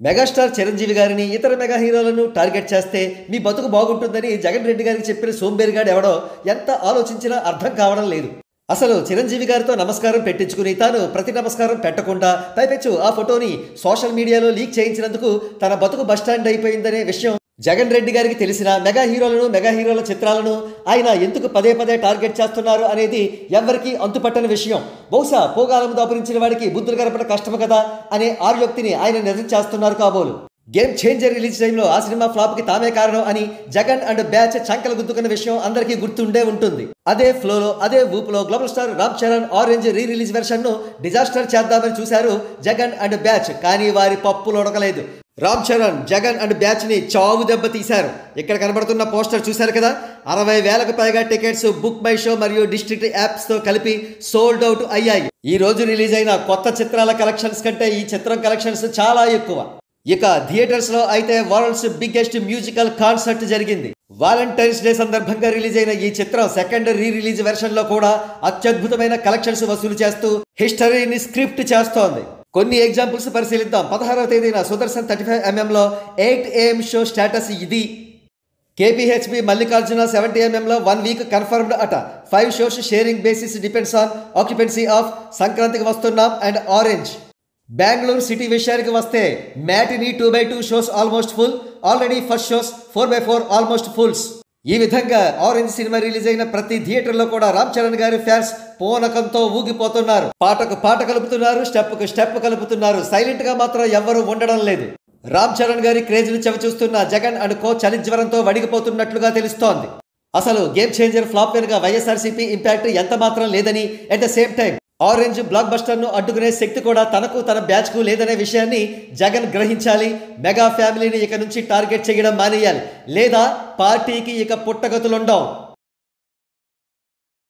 Megastar Chiranjeevi గారిని ఇతర mega హీరోలను target చేస్తే మీ బతుకు బాగుంటుందని జగన్ రెడ్డి గారికి చెప్పిన సోంబేరిగాడు ఎవడో ఎంత ఆలోచించినా అర్థం కావడం లేదు. అసలు చిరంజీవి గారితో నమస్కారం పెట్టించుకుని తాను ప్రతి నమస్కారం పెట్టకుండా పైపెచ్చు ఆ ఫోటోని సోషల్ మీడియాలో లీక్ చేయించినందుకు తన బతుకు బస్టాండ్ అయిపోయిందనే విషయం జగన్ రెడ్డి గారికి తెలిసిన మెగా హీరోలను మెగా హీరోల చిత్రాలను ఆయన ఎందుకు పదే పదే టార్గెట్ చేస్తున్నారు అనేది ఎవ్వరికీ అంతుపట్టని విషయం. బహుశా పోగాలం దాపురించిన వాడికి బుద్ధులు గడపడం కష్టం కదా అనే ఆర్యోక్తిని ఆయన నిజం చేస్తున్నారు కాబోలు. గేమ్ చేంజర్ రిలీజ్ టైంలో ఆ సినిమా ఫ్లాప్కి తామే కారణం అని జగన్ అండ్ బ్యాచ్ చంకలు గుద్దుకున్న విషయం అందరికీ గుర్తుండే ఉంటుంది. అదే ఫ్లోలో అదే ఊపులో global star Ram Charan Orange re release వెర్షన్ను డిజాస్టర్ చేద్దామని చూశారు జగన్ అండ్ బ్యాచ్. కానీ వారి పప్పులు ఉడకలేదు. రామ్ చరణ్ జగన్ అండ్ బ్యాచ్ ని చావు దెబ్బ తీశారు. ఇక్కడ కనబడుతున్న పోస్టర్ చూశారు కదా, 60,000కు పైగా టికెట్స్ బుక్ మై షో మరియు డిస్ట్రిక్ట్ యాప్స్ తో కలిపి సోల్డ్ అవుట్ అయ్యాయి. ఈ రోజు రిలీజ్ అయిన కొత్త చిత్రాల కలెక్షన్స్ కంటే ఈ చిత్రం కలెక్షన్స్ చాలా ఎక్కువ. ఇక థియేటర్స్ లో అయితే వరల్డ్స్ బిగ్గెస్ట్ మ్యూజికల్ కాన్సర్ట్ జరిగింది. వాలంటైన్స్ డే సందర్భంగా రిలీజ్ అయిన ఈ చిత్రం సెకండ్ రీ రిలీజ్ వెర్షన్ లో కూడా అత్యద్భుతమైన కలెక్షన్స్ వసూలు చేస్తూ హిస్టరీని స్క్రిప్ట్ చేస్తోంది. కొన్ని ఎగ్జాంపుల్స్ పరిశీలిద్దాం. 16వ తేదీన సుదర్శన్ 35mm లో 8 AM షో స్టేటస్ ఇది. KPHB మల్లికార్జున 70mm లో 1 వీక్ కన్ఫర్మ్డ్ అట. 5 shows sharing basis depends on occupancy of సంక్రాంతికి వస్తున్నాం అండ్ ఆరెంజ్. బెంగళూరు సిటీ విషయానికి వస్తే matinee 2x2 shows almost full. Already first shows 4x4 almost fulls. ఈ విధంగా ఆరెంజ్ సినిమా రిలీజ్ అయిన ప్రతి థియేటర్లో కూడా రామ్ చరణ్ గారి ఫ్యాన్స్ పూనకంతో ఊగిపోతున్నారు. పాటకు పాట కలుపుతున్నారు, స్టెప్కు స్టెప్ కలుపుతున్నారు. సైలెంట్ గా మాత్రం ఎవ్వరూ ఉండడం లేదు. రామ్ చరణ్ గారి క్రేజ్ ను చవిచూస్తున్న జగన్ అండ్ కో చలి జ్వరంతో వడిగిపోతున్నట్లుగా తెలుస్తోంది. అసలు గేమ్ చేంజర్ ఫ్లాప్ వెనుక వైఎస్ఆర్సీపీ ఇంపాక్ట్ ఎంత మాత్రం లేదని, at the same time orange block buster ను అడ్డుకునే శక్తి కూడా తనకు తన బ్యాచ్ కు లేదనే విషయాన్ని జగన్ గ్రహించాలి. మెగా ఫ్యామిలీని ఇక నుంచి టార్గెట్ చేయడం మానేయాలి, లేదా పార్టీకి ఇక పుట్టగతులుండవు.